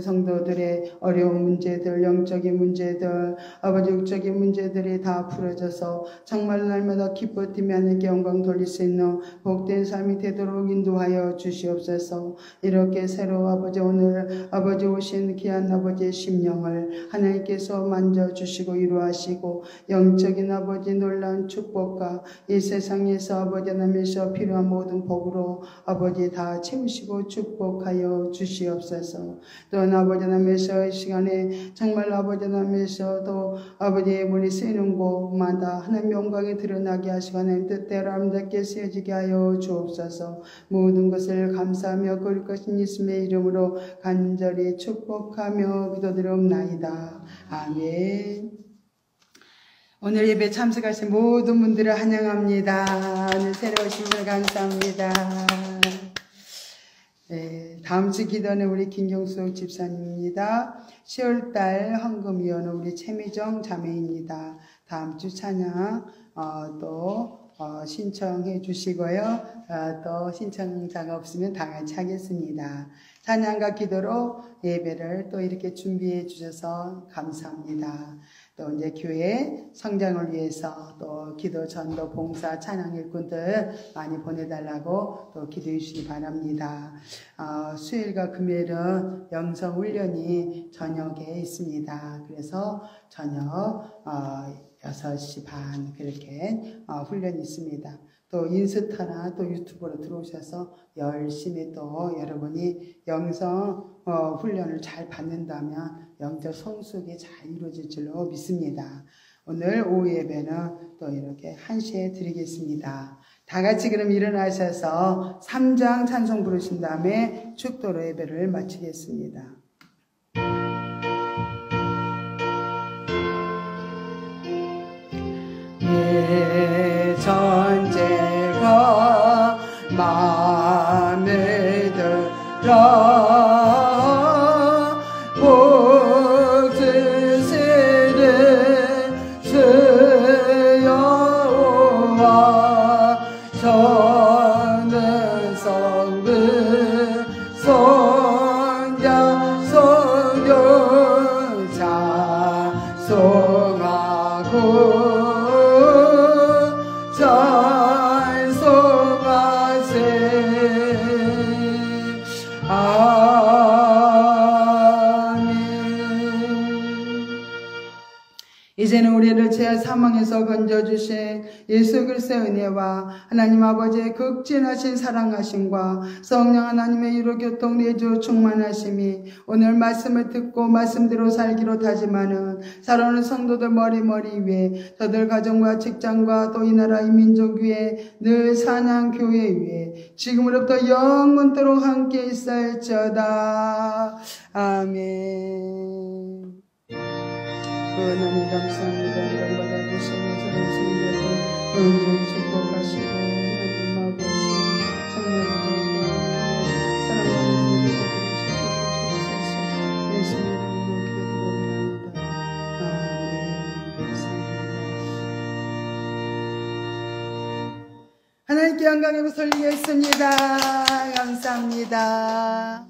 성도들의 어려운 문제들, 영적인 문제들, 아버지 육적인 문제들이 다 풀어져서 정말 날마다 기뻐 뛰며 하나님께 영광 돌릴 수 있는 복된 삶이 되도록 인도하여 주시옵소서. 이렇게 새로 아버지 오늘 아버지 오신 귀한 아버지의 심령을 하나님께서 만져주시고 이루하시고 영적인 아버지 놀라운 축복과 이 세상에서 아버지 하나님께서 필요한 모든 복으로 아버지 다 채우시고 축복하여 주시옵소서. 또한 아버지 하나님께서 이 시간에 정말 아버지 하나님께서도 아버지의 문이 쓰이는 곳마다 하나님 영광이 드러나게 하시고 하나님 뜻대로 아름답게 쓰여지게 하여 주옵소서. 모든 것을 감사하며 거룩 하신 예수님의 이름으로 간절히 축복하며 기도드리옵나이다. 아멘. 오늘 예배 참석하신 모든 분들을 환영합니다. 오늘 새로우신 분을 감사합니다. 네, 다음 주 기도는 우리 김경숙 집사님입니다. 10월달 헌금위원은 우리 최미정 자매입니다. 다음 주 찬양 신청해 주시고요. 또 신청자가 없으면 다 같이 하겠습니다. 찬양과 기도로 예배를 또 이렇게 준비해 주셔서 감사합니다. 또 이제 교회 성장을 위해서 또 기도, 전도, 봉사, 찬양 일꾼들 많이 보내달라고 또 기도해 주시기 바랍니다. 수요일과 금요일은 영성 훈련이 저녁에 있습니다. 그래서 저녁 6시 반 그렇게 훈련이 있습니다. 또 인스타나 또 유튜브로 들어오셔서 열심히 또 여러분이 영성 훈련을 잘 받는다면 영적 성숙이 잘 이루어질 줄로 믿습니다. 오늘 오후 예배는 또 이렇게 1시에 드리겠습니다. 다 같이 그럼 일어나셔서 3장 찬송 부르신 다음에 축도로 예배를 마치겠습니다. 내 전제가 마음에 들어 이제는 우리를 죄 사망에서 건져주신 예수 그리스도의 은혜와 하나님 아버지의 극진하신 사랑하심과 성령 하나님의 유로 교통 내주 충만하심이 오늘 말씀을 듣고 말씀대로 살기로 다짐하는 사랑하는 성도들 머리 위에 저들 가정과 직장과 또 이 나라 이 민족 위에 늘 사냥 교회 위에 지금으로부터 영원토록 함께 있을지어다. 아멘. 하나님 감사합니다. 이런 받아주시는 사랑 성도들 온전히 축복하시고 하나님 아버지 성령과 사랑하는 우리를 축복하시옵소서. 예수님 이름으로 기도드립니다. 아멘. 감사합니다. 하나님께 영광의 목소리 드리겠습니다. 감사합니다.